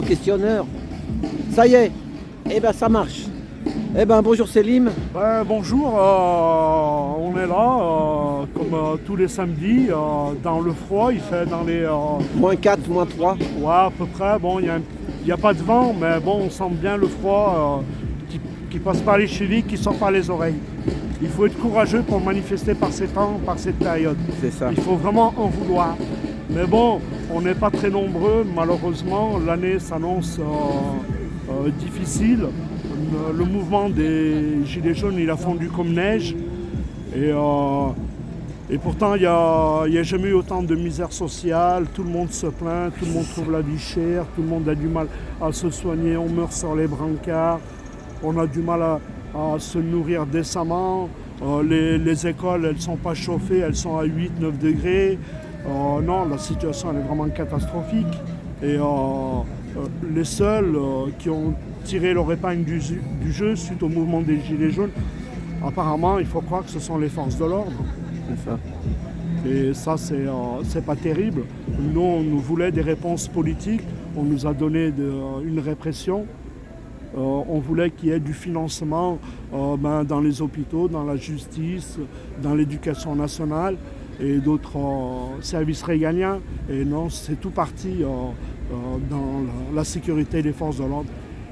questionneur. Ça y est, eh ben ça marche. Eh ben bonjour Selim. Bonjour, on est là comme tous les samedis dans le froid, il fait dans les... Moins 4, moins 3. Ouais, à peu près, bon, il n'y a pas de vent, mais bon, on sent bien le froid qui passe par les chevilles, qui sort par les oreilles. Il faut être courageux pour manifester par ces temps, par cette période. C'est ça. Il faut vraiment en vouloir. Mais bon, on n'est pas très nombreux, malheureusement, l'année s'annonce difficile. Le mouvement des Gilets jaunes, il a fondu comme neige. Et pourtant, il n'y a jamais eu autant de misère sociale. Tout le monde se plaint, tout le monde trouve la vie chère, tout le monde a du mal à se soigner. On meurt sur les brancards, on a du mal à se nourrir décemment. Les écoles, elles ne sont pas chauffées, elles sont à 8-9 degrés. Non, la situation, elle est vraiment catastrophique. Et les seuls qui ont tiré leur épingle du jeu suite au mouvement des Gilets jaunes, apparemment, il faut croire que ce sont les forces de l'ordre. C'est ça. Et ça, c'est pas terrible. Nous, on nous voulait des réponses politiques. On nous a donné une répression. On voulait qu'il y ait du financement dans les hôpitaux, dans la justice, dans l'éducation nationale et d'autres services régaliens. Et non, c'est tout parti dans la sécurité des forces de l'ordre.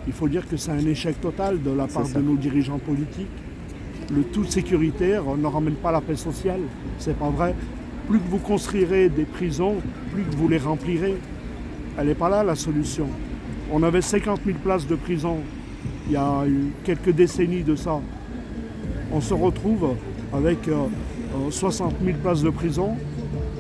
Il faut dire que c'est un échec total de la part de nos dirigeants politiques. Le tout sécuritaire ne ramène pas la paix sociale. C'est pas vrai. Plus que vous construirez des prisons, plus que vous les remplirez. Elle n'est pas là la solution. On avait 50 000 places de prison il y a quelques décennies de ça. On se retrouve avec 60 000 places de prison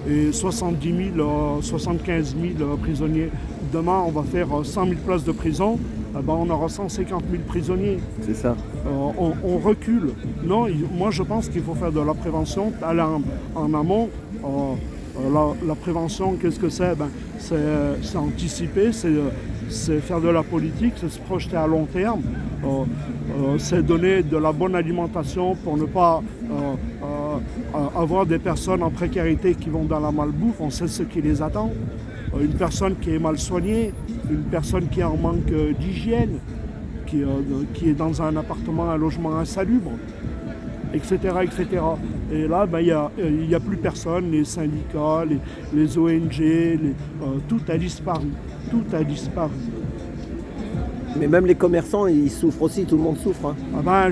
et 70 000, 75 000 prisonniers. Demain, on va faire 100 000 places de prison. On aura 150 000 prisonniers. C'est ça. On recule. Non, moi je pense qu'il faut faire de la prévention, aller en amont. La prévention, qu'est-ce que c'est? C'est anticiper, c'est faire de la politique, c'est se projeter à long terme, c'est donner de la bonne alimentation pour ne pas avoir des personnes en précarité qui vont dans la malbouffe. On sait ce qui les attend. Une personne qui est mal soignée, une personne qui est en manque d'hygiène, qui est dans un appartement, un logement insalubre, etc. etc. Et là, il n'y a plus personne, les syndicats, les ONG, tout a disparu. Tout a disparu. Mais même les commerçants, ils souffrent aussi, tout le monde souffre. Hein.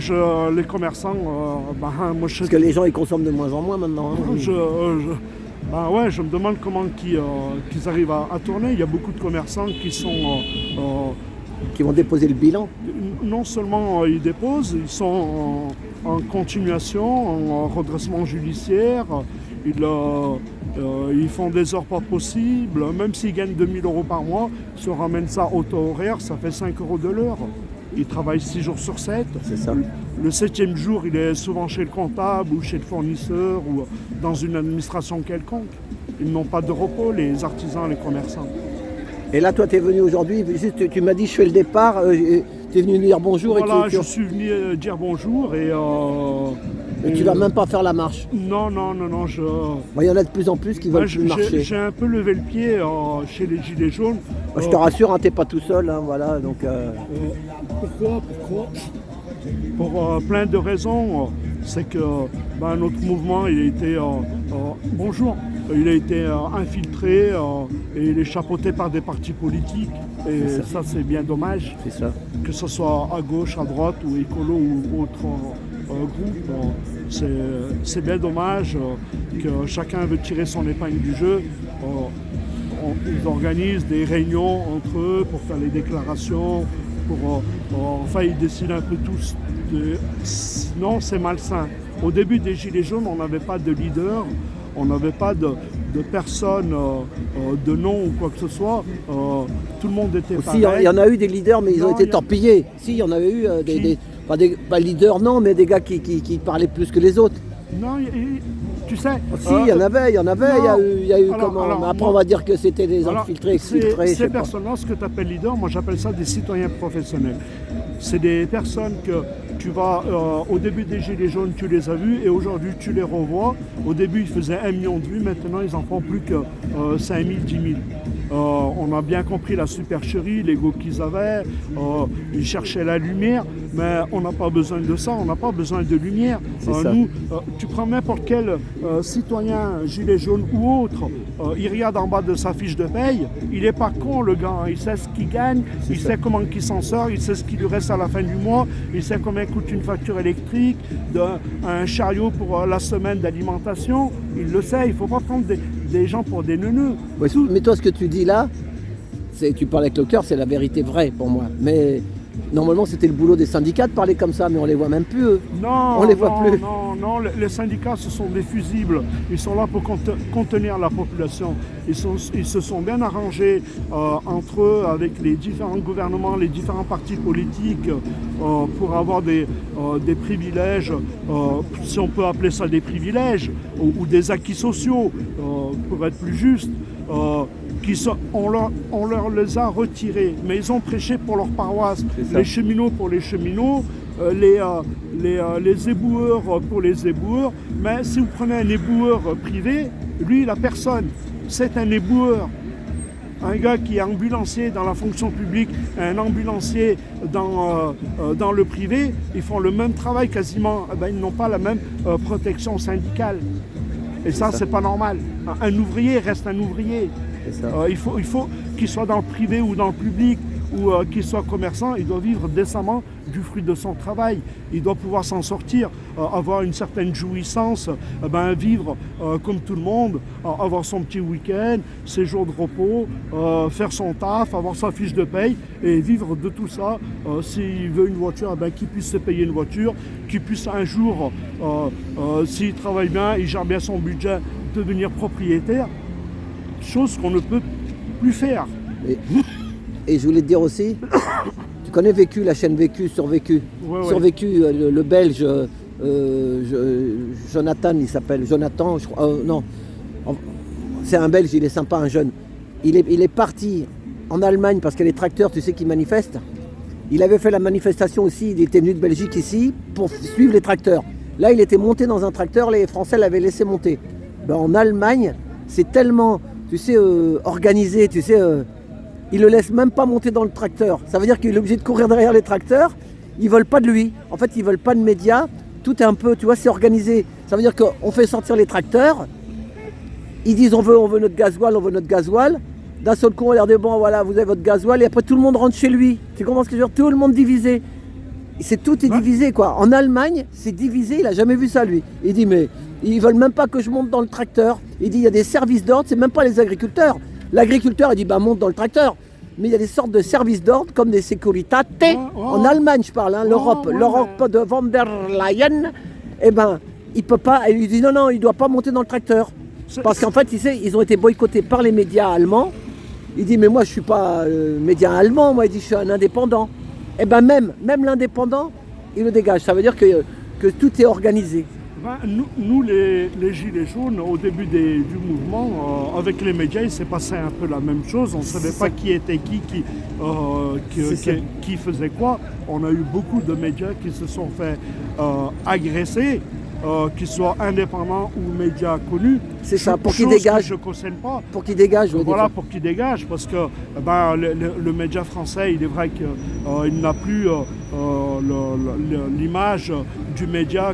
Les commerçants, moi je... Parce que les gens, ils consomment de moins en moins maintenant. Hein. Je me demande comment qu'ils arrivent à tourner. Il y a beaucoup de commerçants qui sont... qui vont déposer le bilan. Non seulement ils déposent, ils sont en continuation, en redressement judiciaire. Ils font des heures pas possibles. Même s'ils gagnent 2 000 € par mois, si on ramène ça au taux horaire, ça fait 5 € de l'heure. Ils travaillent 6 jours sur 7. C'est ça. Le 7e jour, il est souvent chez le comptable ou chez le fournisseur ou dans une administration quelconque. Ils n'ont pas de repos, les artisans, les commerçants. Et là, toi, tu es venu aujourd'hui, juste, tu m'as dit, je fais le départ, tu es venu dire bonjour. Voilà, je suis venu dire bonjour et tu vas même pas faire la marche. Non. Il y en a de plus en plus qui veulent plus marcher. J'ai un peu levé le pied chez les Gilets jaunes. Je te rassure, hein, t'es pas tout seul, hein, voilà. Donc, Pourquoi Pour plein de raisons. C'est que notre mouvement, il a été il a été infiltré et il est chapeauté par des partis politiques. Et ça, c'est bien dommage. C'est ça. Que ce soit à gauche, à droite ou écolo ou autre groupe. C'est bien dommage que chacun veut tirer son épingle du jeu. Ils organisent des réunions entre eux pour faire les déclarations. Ils décident un peu tous. Non, c'est malsain. Au début des Gilets jaunes, on n'avait pas de leader. On n'avait pas de personne, de nom ou quoi que ce soit. Tout le monde était pareil. Si, il y en a eu des leaders, mais ils ont été torpillés. Si, il y en avait eu pas leaders, non, mais des gars qui parlaient plus que les autres. Non, tu sais... Si, il y en avait. Il y a eu comment... Après, on va dire que c'était des infiltrés, exfiltrés. Ces personnes-là, ce que tu appelles leaders, moi j'appelle ça des citoyens professionnels. C'est des personnes que tu vas, au début des Gilets jaunes, tu les as vus et aujourd'hui tu les revois. Au début, ils faisaient 1 million de vues, maintenant ils en font plus que 5 000, 10 000. On a bien compris la supercherie, l'ego qu'ils avaient. Ils cherchaient la lumière, mais on n'a pas besoin de ça, on n'a pas besoin de lumière. Nous, tu prends n'importe quel citoyen, gilet jaune ou autre, il regarde en bas de sa fiche de paye, il n'est pas con le gars, hein. Il sait ce qu'il gagne, il sait comment il s'en sort, il sait ce qu'il lui reste à la fin du mois, il sait combien coûte une facture électrique, un chariot pour la semaine d'alimentation, il le sait, il ne faut pas prendre des gens pour des neuneux. Ouais, mais toi, ce que tu dis là, tu parles avec le cœur, c'est la vérité vraie pour moi. Mais normalement, c'était le boulot des syndicats de parler comme ça, mais on les voit même plus, eux. Non, on les voit plus. Non, les syndicats, ce sont des fusibles. Ils sont là pour contenir la population. Ils se sont bien arrangés entre eux, avec les différents gouvernements, les différents partis politiques, pour avoir des privilèges, si on peut appeler ça des privilèges, ou des acquis sociaux, pour être plus juste. On leur les a retirés, mais ils ont prêché pour leur paroisse. Les cheminots pour les cheminots, les éboueurs pour les éboueurs. Mais si vous prenez un éboueur privé, lui, il n'a personne. C'est un éboueur. Un gars qui est ambulancier dans la fonction publique, un ambulancier dans le privé, ils font le même travail quasiment. Ils n'ont pas la même protection syndicale. Et ça, c'est pas normal. Un ouvrier reste un ouvrier. Il faut qu'il soit dans le privé ou dans le public, ou qu'il soit commerçant, il doit vivre décemment du fruit de son travail. Il doit pouvoir s'en sortir, avoir une certaine jouissance, vivre comme tout le monde, avoir son petit week-end, ses jours de repos, faire son taf, avoir sa fiche de paye et vivre de tout ça. S'il veut une voiture, qu'il puisse se payer une voiture, qu'il puisse un jour, s'il travaille bien, il gère bien son budget, devenir propriétaire. Chose qu'on ne peut plus faire. Et je voulais te dire aussi, tu connais Vécu, la chaîne Vécu, Survécu. Survécu, le Belge, Jonathan, il s'appelle. Jonathan, je crois. Non, c'est un Belge, il est sympa, un jeune. Il est parti en Allemagne parce qu'il y a les tracteurs, tu sais, qui manifestent. Il avait fait la manifestation aussi, il était venu de Belgique ici pour suivre les tracteurs. Là, il était monté dans un tracteur, les Français l'avaient laissé monter. En Allemagne, c'est tellement... tu sais, organisé, tu sais, ils le laissent même pas monter dans le tracteur. Ça veut dire qu'il est obligé de courir derrière les tracteurs. Ils veulent pas de lui. En fait, ils veulent pas de médias. Tout est un peu, tu vois, c'est organisé. Ça veut dire qu'on fait sortir les tracteurs. Ils disent on veut notre gasoil, on veut notre gasoil. D'un seul coup, on leur dit bon, voilà, vous avez votre gasoil. Et après, tout le monde rentre chez lui. Tu comprends ce que je veux dire? Tout le monde divisé. Tout est divisé, quoi. En Allemagne, c'est divisé. Il a jamais vu ça, lui. Il dit mais ils veulent même pas que je monte dans le tracteur. Il dit il y a des services d'ordre, c'est même pas les agriculteurs. L'agriculteur, il dit monte dans le tracteur. Mais il y a des sortes de services d'ordre comme des Securitate. En Allemagne, je parle, hein, l'Europe de von der Leyen. Il peut pas. Il dit non, il doit pas monter dans le tracteur. Parce qu'en fait, ils ont été boycottés par les médias allemands. Il dit mais moi je suis pas média allemand, moi il dit je suis un indépendant. Même l'indépendant, il le dégage. Ça veut dire que tout est organisé. Nous, les Gilets jaunes, au début du mouvement, avec les médias, il s'est passé un peu la même chose. On ne savait pas qui était qui faisait quoi. On a eu beaucoup de médias qui se sont fait agresser, qu'ils soient indépendants ou médias connus. C'est ça, pour qu'ils dégagent. Je ne cautionne pas. Pour qu'ils dégagent. Voilà, pour qu'ils dégagent, parce que le média français, il est vrai qu'il n'a plus l'image du média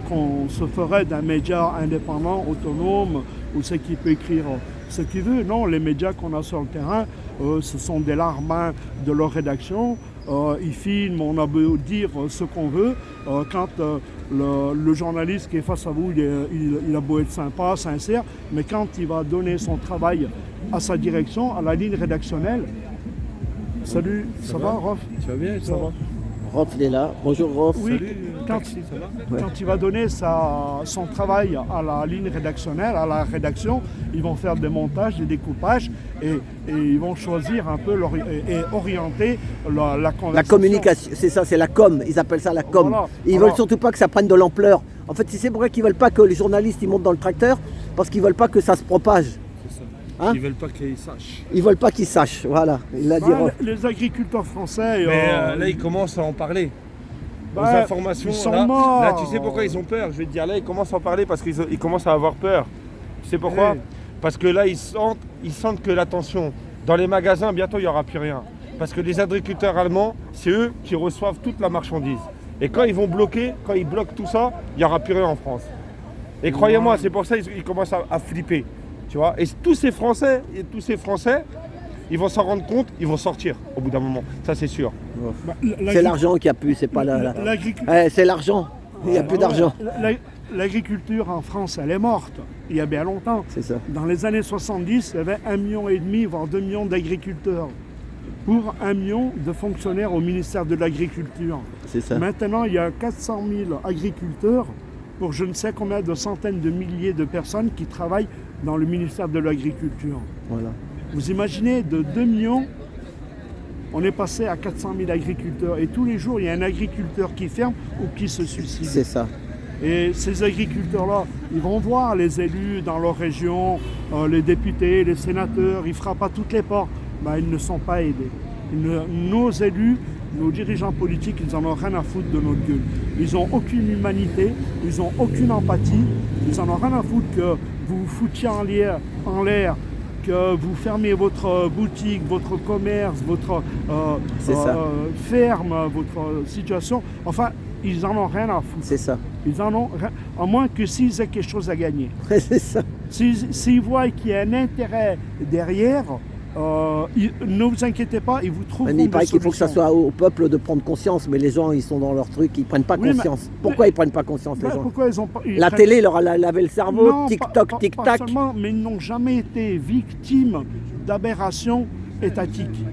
qu'on se ferait d'un média indépendant, autonome, où c'est qu'il peut écrire ce qu'il veut. Non, les médias qu'on a sur le terrain, ce sont des larbins de leur rédaction. Ils filment, on a beau dire ce qu'on veut. Quand le journaliste qui est face à vous, il a beau être sympa, sincère, mais quand il va donner son travail à sa direction, à la ligne rédactionnelle. Salut, ça va Rolf? Tu vas bien? Ça va. Rolf, il est là. Bonjour Rolf. Oui, quand il va donner son travail à la ligne rédactionnelle, à la rédaction, ils vont faire des montages, des découpages et ils vont choisir un peu et orienter la conversation. La communication, c'est ça, c'est la com, ils appellent ça la com. Voilà. Ils veulent surtout pas que ça prenne de l'ampleur. En fait, tu sais pourquoi ils veulent pas que les journalistes ils montent dans le tracteur? Parce qu'ils veulent pas que ça se propage. C'est ça. Hein? Ils veulent pas qu'ils sachent. Ils veulent pas qu'ils sachent, voilà. Il l'a dit. Les agriculteurs français... Mais là, ils commencent à en parler. Aux informations, ils sont morts. Là, tu sais pourquoi ils ont peur? Je vais te dire, là, ils commencent à en parler parce qu'ils commencent à avoir peur. Tu sais pourquoi? Parce que là, ils sentent que l'attention Dans les magasins, bientôt, il n'y aura plus rien. Parce que les agriculteurs allemands, c'est eux qui reçoivent toute la marchandise. Et quand ils vont bloquer, quand ils bloquent tout ça, il n'y aura plus rien en France. Et croyez-moi, c'est pour ça qu'ils commencent à flipper. Tu vois. Et tous ces Français, ils vont s'en rendre compte, ils vont sortir au bout d'un moment. Ça, c'est sûr. C'est l'argent qui a pu, c'est pas l'agriculture. c'est l'argent. Il n'y a plus d'argent. L'agriculture en France, elle est morte il y a bien longtemps. C'est ça. Dans les années 70, il y avait 1,5 million, voire 2 millions d'agriculteurs pour 1 million de fonctionnaires au ministère de l'Agriculture. C'est ça. Maintenant, il y a 400 000 agriculteurs pour je ne sais combien de centaines de milliers de personnes qui travaillent dans le ministère de l'Agriculture. Voilà. Vous imaginez, de 2 millions, on est passé à 400 000 agriculteurs. Et tous les jours, il y a un agriculteur qui ferme ou qui se suicide. C'est ça. Et ces agriculteurs-là, ils vont voir les élus dans leur région, les députés, les sénateurs, ils frappent à toutes les portes. Ben, ils ne sont pas aidés. Nos élus, nos dirigeants politiques, ils en ont rien à foutre de notre gueule. Ils n'ont aucune humanité, ils n'ont aucune empathie, ils en ont rien à foutre que vous vous foutiez en l'air, que vous fermez votre boutique, votre commerce, votre ferme, votre situation. Enfin, ils en ont rien à foutre. C'est ça. Ils en ont rien, à moins que s'ils aient quelque chose à gagner. C'est ça. S'ils voient qu'il y a un intérêt derrière, ne vous inquiétez pas, ils vous trouveront des solutions. Il paraît qu'il faut que ça soit au peuple de prendre conscience, mais les gens, ils sont dans leur truc, ils ne prennent pas conscience. Pourquoi ils ne prennent pas conscience, les gens? Pourquoi ils ont pas, La télé leur a lavé le cerveau, tic-toc, tic-tac. Pas seulement, mais ils n'ont jamais été victimes d'aberrations étatiques.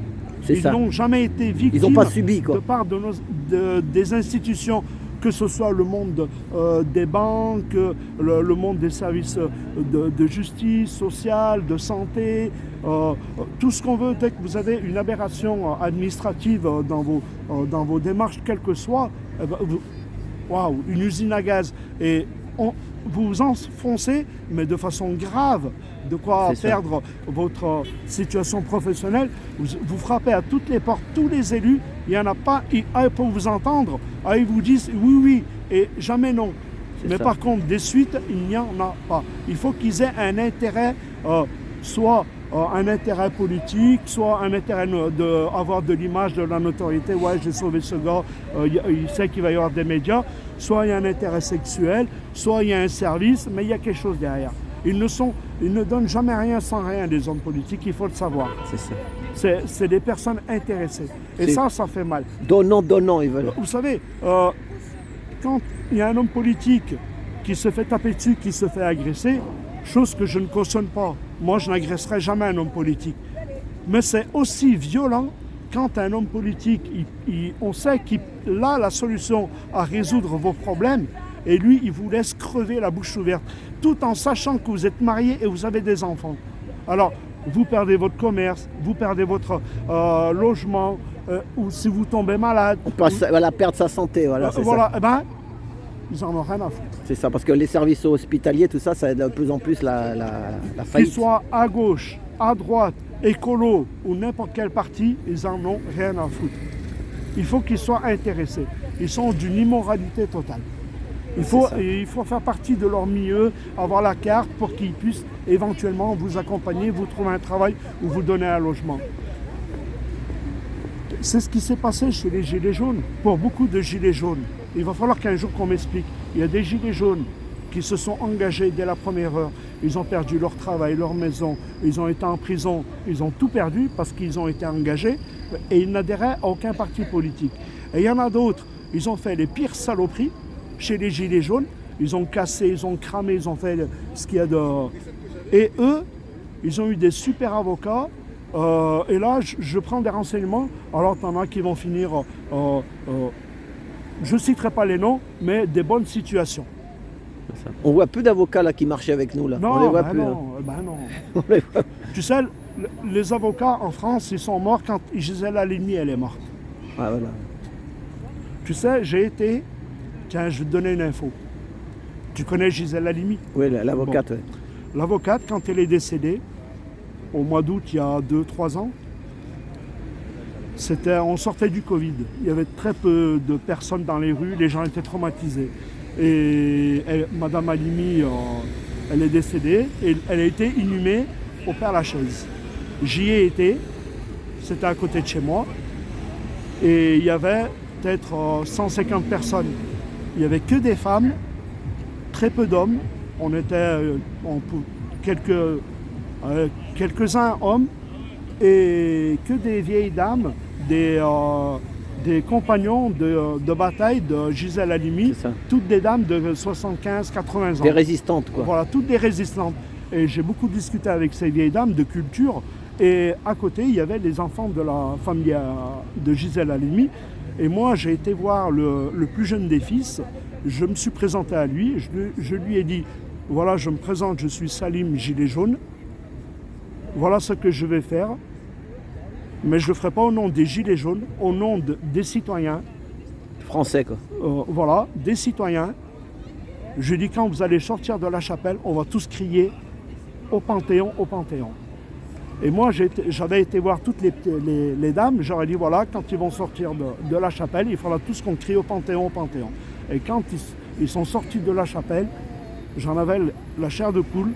Ils n'ont jamais été victimes. Ils n'ont pas subi, quoi. De part des institutions, que ce soit le monde des banques, le monde des services de justice sociale, de santé, tout ce qu'on veut. Dès que vous avez une aberration administrative dans vos démarches, quelle que soit, une usine à gaz, et vous vous enfoncez, mais de façon grave, de quoi perdre votre situation professionnelle. Vous frappez à toutes les portes, tous les élus, il n'y en a pas, pour vous entendre, ils vous disent oui, et jamais non. Mais par contre, des suites, il n'y en a pas. Il faut qu'ils aient un intérêt, soit un intérêt politique, soit un intérêt d'avoir de l'image, de la notoriété. Ouais, j'ai sauvé ce gars, il sait qu'il va y avoir des médias. Soit il y a un intérêt sexuel, soit il y a un service, mais il y a quelque chose derrière. Ils ne donnent jamais rien sans rien, les hommes politiques, il faut le savoir. C'est ça. C'est des personnes intéressées. Et ça fait mal. Donnant, ils veulent. Vous savez, quand il y a un homme politique qui se fait taper dessus, qui se fait agresser, chose que je ne cautionne pas. Moi, je n'agresserai jamais un homme politique. Mais c'est aussi violent quand un homme politique, on sait qu'il a la solution à résoudre vos problèmes, et lui, il vous laisse crever la bouche ouverte, tout en sachant que vous êtes marié et vous avez des enfants. Alors, vous perdez votre commerce, vous perdez votre logement, ou si vous tombez malade. On peut perdre sa santé, voilà. Ça. Ils n'en ont rien à foutre. C'est ça, parce que les services hospitaliers, tout ça, ça aide de plus en plus la faillite. Qu'ils soient à gauche, à droite, écolo ou n'importe quel parti, ils n'en ont rien à foutre. Il faut qu'ils soient intéressés. Ils sont d'une immoralité totale. Il faut faire partie de leur milieu, avoir la carte pour qu'ils puissent éventuellement vous accompagner, vous trouver un travail ou vous donner un logement. C'est ce qui s'est passé chez les Gilets jaunes, pour beaucoup de Gilets jaunes. Il va falloir qu'un jour qu'on m'explique. Il y a des Gilets jaunes qui se sont engagés dès la première heure. Ils ont perdu leur travail, leur maison, ils ont été en prison, ils ont tout perdu parce qu'ils ont été engagés et ils n'adhéraient à aucun parti politique. Et il y en a d'autres, ils ont fait les pires saloperies chez les Gilets jaunes. Ils ont cassé, ils ont cramé, ils ont fait ce qu'il y a de... Et eux, ils ont eu des super avocats. Et là, je prends des renseignements. Alors, t'en as qui vont finir... je ne citerai pas les noms, mais des bonnes situations. On voit peu d'avocats là qui marchaient avec nous là. Non, on les voit plus. Non. On les voit. Tu sais, les avocats en France, ils sont morts quand Gisèle Halimi, elle est morte. Ah, voilà. Tu sais, j'ai été... Tiens, je vais te donner une info. Tu connais Gisèle Halimi? Oui, l'avocate. Bon. L'avocate, quand elle est décédée, au mois d'août, il y a 2-3 ans, on sortait du Covid. Il y avait très peu de personnes dans les rues, les gens étaient traumatisés. Et Madame Halimi, elle est décédée et elle a été inhumée au Père-Lachaise. J'y ai été, c'était à côté de chez moi, et il y avait peut-être 150 personnes. Il n'y avait que des femmes, très peu d'hommes. On était quelques-uns hommes, et que des vieilles dames, des compagnons de bataille de Gisèle Halimi, toutes des dames de 75-80 ans. Des résistantes, quoi. Voilà, toutes des résistantes. Et j'ai beaucoup discuté avec ces vieilles dames de culture. Et à côté, il y avait les enfants de la famille de Gisèle Halimi. Et moi, j'ai été voir le plus jeune des fils. Je me suis présenté à lui. Je lui ai dit, voilà, je me présente, je suis Salim Gilet Jaune. Voilà ce que je vais faire. Mais je ne le ferai pas au nom des Gilets jaunes, au nom des citoyens. Français, quoi. Voilà, des citoyens. Je dis, quand vous allez sortir de la chapelle, on va tous crier au Panthéon, au Panthéon. Et moi, j'avais été voir toutes les dames. J'aurais dit, voilà, quand ils vont sortir de la chapelle, il faudra tous qu'on crie au Panthéon, au Panthéon. Et quand ils sont sortis de la chapelle, j'en avais la chair de poule.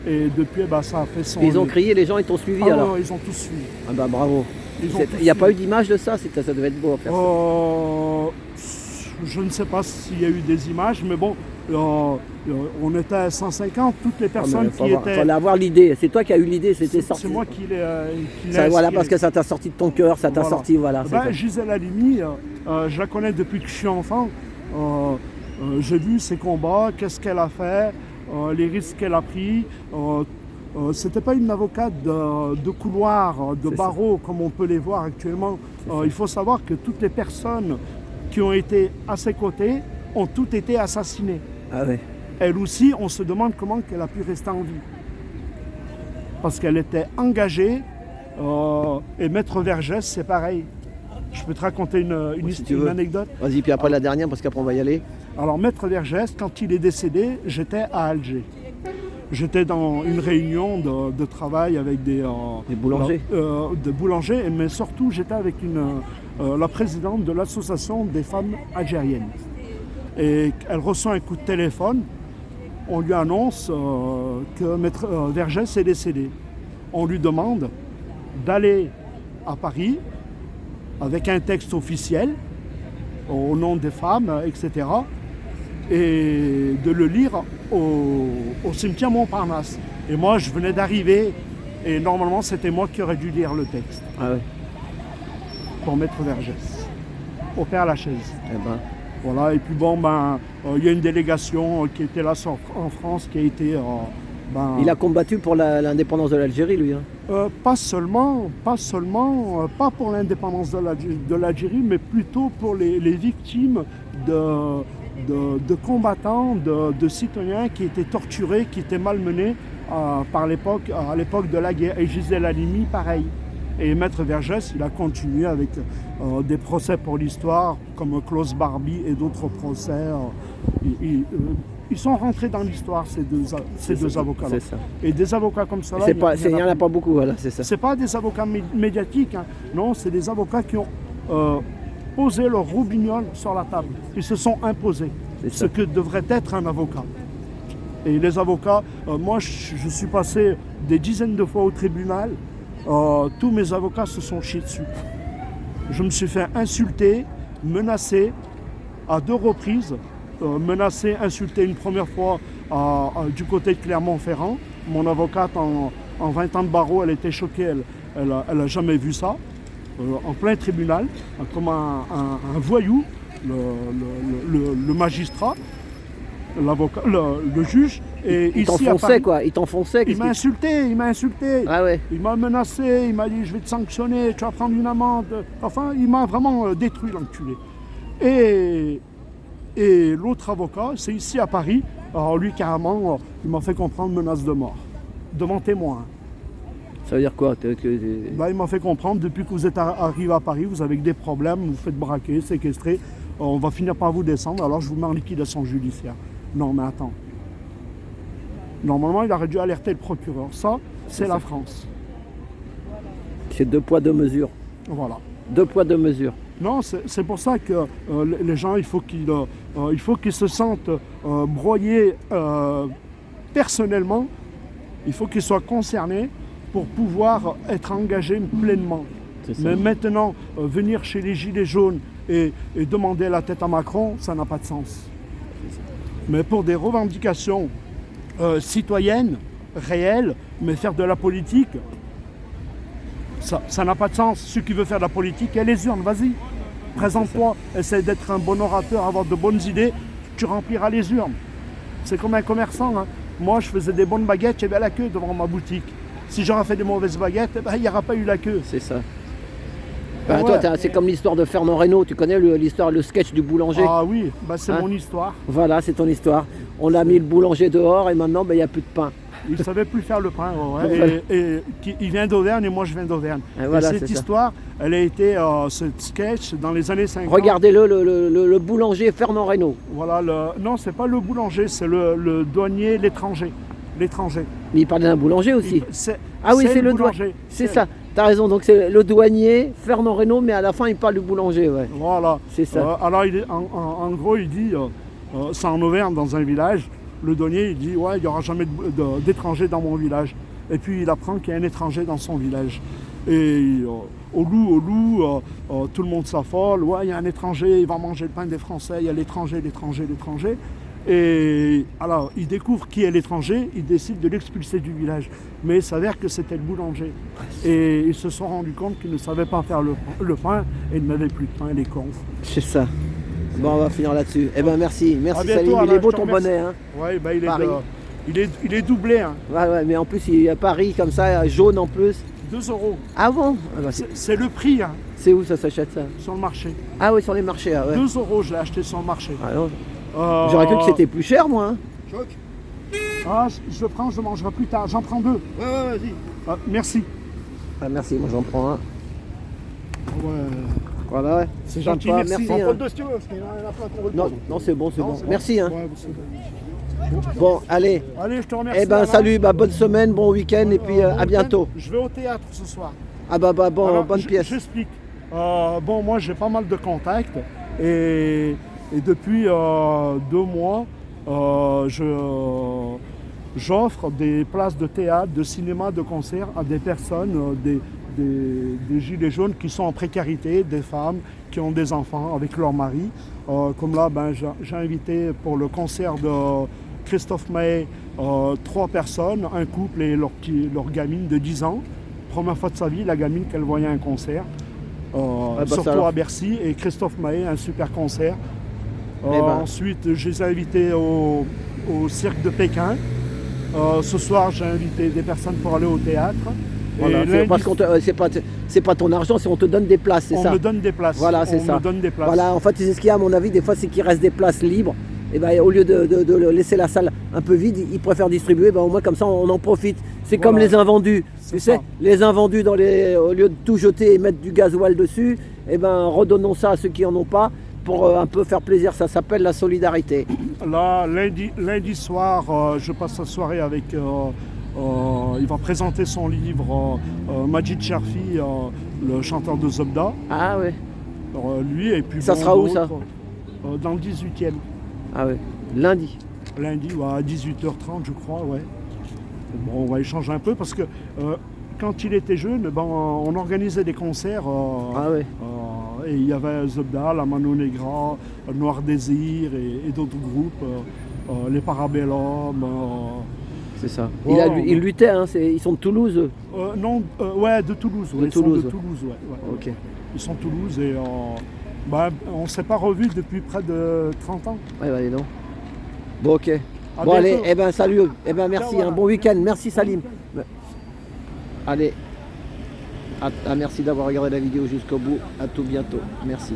Et depuis, ça a fait son... Ils ont crié, les gens, ils t'ont suivi alors? Non, ils ont tous suivi. Ah bah bravo. Il n'y a pas eu d'image de ça? Ça devait être beau à faire Je ne sais pas s'il y a eu des images, mais bon, on était à 150, toutes les personnes qui étaient... Il fallait avoir l'idée, c'est toi qui as eu l'idée, c'était sorti. C'est moi qui l'ai... Voilà, parce que ça t'a sorti de ton cœur, ça t'a sorti, voilà. Gisèle Halimi, je la connais depuis que je suis enfant. J'ai vu ses combats, qu'est-ce qu'elle a fait, les risques qu'elle a pris. C'était pas une avocate de couloir, de barreau, comme on peut les voir actuellement. Il faut savoir que toutes les personnes qui ont été à ses côtés ont toutes été assassinées. Ah ouais. Elle aussi, on se demande comment elle a pu rester en vie. Parce qu'elle était engagée, et Maître Vergès, c'est pareil. Je peux te raconter une anecdote. Vas-y, puis après la dernière, parce qu'après on va y aller. Alors, Maître Vergès, quand il est décédé, j'étais à Alger. J'étais dans une réunion de travail avec des boulangers. Des boulangers, mais surtout j'étais avec la présidente de l'association des femmes algériennes. Et elle reçoit un coup de téléphone, on lui annonce que Maître Vergès est décédé. On lui demande d'aller à Paris avec un texte officiel au nom des femmes, etc. et de le lire au cimetière Montparnasse. Et moi, je venais d'arriver et normalement, c'était moi qui aurais dû lire le texte. Ah ouais. Pour Maître Vergès, au Père Lachaise. Eh ben. Voilà, et puis bon, y a une délégation qui était là en France, qui a été... il a combattu pour l'indépendance de l'Algérie, lui. Hein. Pas seulement, pas pour l'indépendance de l'Algérie, mais plutôt pour les victimes de combattants, de citoyens qui étaient torturés, qui étaient malmenés à l'époque de la guerre. Et Gisèle Halimi, pareil. Et Maître Vergès, il a continué avec des procès pour l'histoire, comme Klaus Barbie et d'autres procès. Ils sont rentrés dans l'histoire, ces deux avocats-là. Et des avocats comme ça, il n'y en a pas beaucoup, voilà, c'est ça. Ce n'est pas des avocats médiatiques, hein. Non, c'est des avocats qui ont posé leur roubignoles sur la table. Ils se sont imposés, ce que devrait être un avocat. Et les avocats, moi je suis passé des dizaines de fois au tribunal, tous mes avocats se sont chiés dessus. Je me suis fait insulter, menacer à 2 reprises. Menacé, insulté une première fois du côté de Clermont-Ferrand. Mon avocate, en 20 ans de barreau, elle était choquée, elle n'a jamais vu ça. En plein tribunal, comme un voyou, le magistrat, l'avocat, le juge. Et il t'enfonçait quoi? Il t'enfonçait? Il m'a insulté. Ah ouais. Il m'a menacé, il m'a dit je vais te sanctionner, tu vas prendre une amende. Enfin, il m'a vraiment détruit, l'enculé. Et l'autre avocat, c'est ici à Paris. Alors lui, carrément, il m'a fait comprendre menace de mort, devant témoin. Ça veut dire quoi? Il m'a fait comprendre, depuis que vous êtes arrivé à Paris, vous avez des problèmes, vous faites braquer, séquestrer, on va finir par vous descendre, alors je vous mets en liquidation judiciaire. Non, mais attends. Normalement, il aurait dû alerter le procureur. Ça, c'est la France. C'est 2 poids 2 mesures. Voilà. 2 poids 2 mesures. Non, c'est pour ça que les gens, il faut qu'ils se sentent broyés personnellement. Il faut qu'ils soient concernés pour pouvoir être engagé pleinement. C'est ça. Mais maintenant, venir chez les Gilets jaunes et demander la tête à Macron, ça n'a pas de sens. Mais pour des revendications citoyennes, réelles, mais faire de la politique, ça n'a pas de sens. Ceux qui veulent faire de la politique, il y a les urnes, vas-y. Présente-toi, essaie d'être un bon orateur, avoir de bonnes idées, tu rempliras les urnes. C'est comme un commerçant. Hein. Moi, je faisais des bonnes baguettes, j'avais la queue devant ma boutique. Si j'aurais fait des mauvaises baguettes, il n'y aura pas eu la queue. C'est ça. Ah Toi, ouais. c'est comme l'histoire de Fernand Reynaud. Tu connais l'histoire, le sketch du boulanger? Ah oui, c'est Hein? mon histoire. Voilà, c'est ton histoire. On a mis le boulanger dehors et maintenant, il n'y a plus de pain. Il ne savait plus faire le pain. Ouais. Voilà. Il vient d'Auvergne et moi je viens d'Auvergne. Et voilà, cette c'est ça. histoire, elle a été, ce sketch, dans les années 50. Regardez-le, le boulanger Fernand Reynaud. Voilà, non, c'est pas le boulanger, c'est le douanier, l'étranger. L'étranger. Mais il parlait d'un boulanger aussi. Ah oui, c'est le boulanger. douanier. C'est ça. T'as raison. Donc c'est le douanier Fernand Reynaud, mais à la fin il parle du boulanger. Ouais. Voilà. C'est ça. Alors en gros, il dit, c'est en Auvergne, dans un village, le douanier, il dit, ouais, il n'y aura jamais d'étrangers dans mon village. Et puis il apprend qu'il y a un étranger dans son village. Et au loup, tout le monde s'affole, ouais, il y a un étranger, il va manger le pain des Français, il y a l'étranger. Et alors, il découvre qui est l'étranger, il décide de l'expulser du village. Mais il s'avère que c'était le boulanger. Et ils se sont rendus compte qu'ils ne savaient pas faire le pain et ils n'avaient plus de pain, les confs. C'est ça. Bon, on va finir là-dessus. Eh ben merci. Merci À bientôt, Salim. Il Alain, est beau je te ton remercie. bonnet. Hein. Ouais, Paris. il est doublé, hein. Ouais, mais en plus il est à Paris comme ça, jaune en plus. 2 €. Ah bon? Ah bah, C'est le prix, hein, c'est où ça s'achète ça? sur le marché. Ah oui, sur les marchés. Ah, ouais. 2 € je l'ai acheté sur le marché. Ah, non. J'aurais cru que c'était plus cher moi. Hein. Ah, je le prends, je le mangerai plus tard. J'en prends 2. Ouais, vas-y. Ah, merci. Ah, merci, moi j'en prends un. Ouais. Voilà, ouais. C'est Sympa, gentil, merci. merci. On hein. prend 2 si tu veux, parce qu'il y en a plein qu'on veut le Non, prendre. non, c'est bon, c'est Non, bon. c'est Merci. Hein. Ouais, c'est bon. Bon, allez. Allez, je te remercie. Eh ben Alain. salut, bonne semaine, bon week-end et puis Bon à week-end. bientôt. Je vais au théâtre ce soir. Ah bah bon, Alors, bonne pièce. J'explique. Bon, moi j'ai pas mal de contacts et depuis 2 mois, j'offre des places de théâtre, de cinéma, de concert à des personnes, des gilets jaunes qui sont en précarité, des femmes qui ont des enfants avec leur mari. Comme là, j'ai invité pour le concert de Christophe Maé 3 personnes, un couple et leur gamine de 10 ans. Première fois de sa vie, la gamine qu'elle voyait un concert, surtout alors. à Bercy, et Christophe Maé, un super concert. ben. Ensuite, je les ai invités au cirque de Pékin. Ce soir, j'ai invité des personnes pour aller au théâtre. Voilà, Et c'est lundi, parce qu'on c'est pas ton argent, c'est on te donne des places, c'est on ça. me donne des places. Voilà, c'est On ça. me donne des places. Voilà, en fait, c'est ce qu'il y a à mon avis, des fois c'est qu'il reste des places libres. Et ben au lieu de laisser la salle un peu vide, ils préfèrent distribuer, au moins comme ça on en profite. C'est comme Voilà. les invendus. C'est Tu sais, ça. les invendus au lieu de tout jeter et mettre du gasoil dessus, et ben redonnons ça à ceux qui en ont pas pour un peu faire plaisir. Ça s'appelle la solidarité. Là, lundi soir, je passe la soirée avec. Il va présenter son livre, Majid Cherfi, le chanteur de Zobda. Ah ouais. Lui, et puis. Ça sera où, ça dans le 18e. Ah ouais. Lundi. Lundi, à 18h30, je crois, ouais. Bon, on va échanger un peu parce que quand il était jeune, on organisait des concerts. Ah ouais. Et il y avait Zobda, la Mano Negra, Noir Désir et d'autres groupes, les Parabellum. C'est ça. Oh, Il luttait, hein, ils sont de Toulouse. Eux. Non, ouais, de Toulouse. De Ils Toulouse. sont de Toulouse, ouais. Ok. Ils sont de Toulouse et on ne s'est pas revus depuis près de 30 ans. Ouais, non. Bon, ok. À Bon, allez, bientôt. eh ben salut. Eh ben merci, Ciao, un bon week-end. Merci Salim. Allez. Merci d'avoir regardé la vidéo jusqu'au bout. À tout bientôt. Merci.